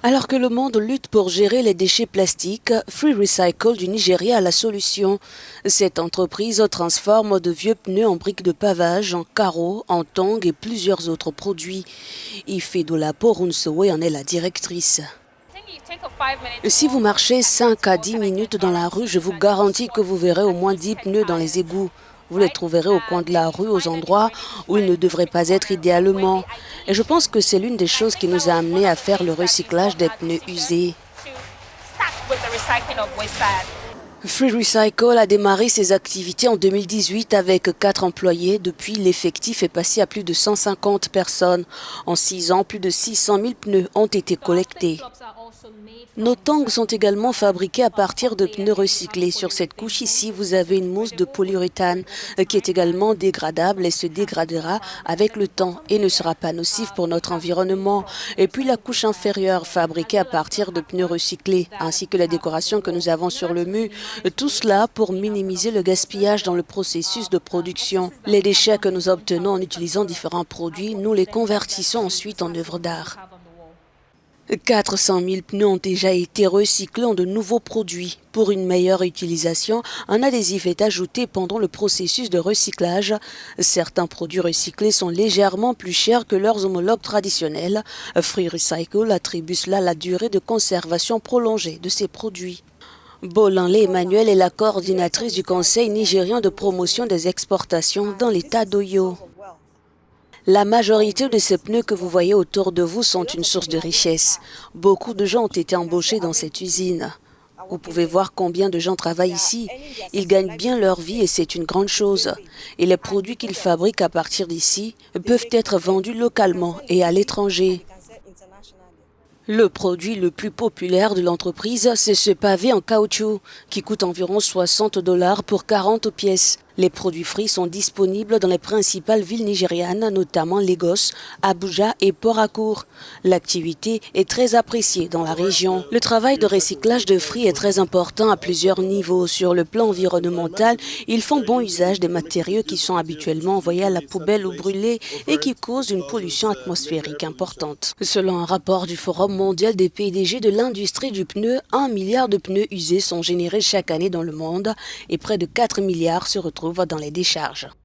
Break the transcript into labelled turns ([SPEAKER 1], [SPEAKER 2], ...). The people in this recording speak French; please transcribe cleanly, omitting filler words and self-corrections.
[SPEAKER 1] Alors que le monde lutte pour gérer les déchets plastiques, Free Recycle du Nigeria a la solution. Cette entreprise transforme de vieux pneus en briques de pavage, en carreaux, en tongs et plusieurs autres produits. Ifedola Porunsowe en est la directrice. Si vous marchez 5 à 10 minutes dans la rue, je vous garantis que vous verrez au moins 10 pneus dans les égouts. Vous les trouverez au coin de la rue, aux endroits où ils ne devraient pas être idéalement. Et je pense que c'est l'une des choses qui nous a amenés à faire le recyclage des pneus usés. Free Recycle a démarré ses activités en 2018 avec 4 employés. Depuis, l'effectif est passé à plus de 150 personnes. En 6 ans, plus de 600 000 pneus ont été collectés. Nos tongs sont également fabriqués à partir de pneus recyclés. Sur cette couche ici, vous avez une mousse de polyuréthane qui est également dégradable et se dégradera avec le temps et ne sera pas nocive pour notre environnement. Et puis la couche inférieure, fabriquée à partir de pneus recyclés, ainsi que la décoration que nous avons sur le mur. Tout cela pour minimiser le gaspillage dans le processus de production. Les déchets que nous obtenons en utilisant différents produits, nous les convertissons ensuite en œuvres d'art. 400 000 pneus ont déjà été recyclés en de nouveaux produits. Pour une meilleure utilisation, un adhésif est ajouté pendant le processus de recyclage. Certains produits recyclés sont légèrement plus chers que leurs homologues traditionnels. Free Recycle attribue cela à la durée de conservation prolongée de ces produits. Bolanle Emmanuel est la coordinatrice du Conseil nigérian de promotion des exportations dans l'État d'Oyo. La majorité de ces pneus que vous voyez autour de vous sont une source de richesse. Beaucoup de gens ont été embauchés dans cette usine. Vous pouvez voir combien de gens travaillent ici. Ils gagnent bien leur vie et c'est une grande chose. Et les produits qu'ils fabriquent à partir d'ici peuvent être vendus localement et à l'étranger. Le produit le plus populaire de l'entreprise, c'est ce pavé en caoutchouc qui coûte environ 60 $ pour 40 pièces. Les produits Free sont disponibles dans les principales villes nigérianes, notamment Lagos, Abuja et Port Harcourt. L'activité est très appréciée dans la région. Le travail de recyclage de Free est très important à plusieurs niveaux. Sur le plan environnemental, ils font bon usage des matériaux qui sont habituellement envoyés à la poubelle ou brûlés et qui causent une pollution atmosphérique importante. Selon un rapport du Forum mondial des PDG de l'industrie du pneu, 1 milliard de pneus usés sont générés chaque année dans le monde et près de 4 milliards se retrouvent dans les décharges.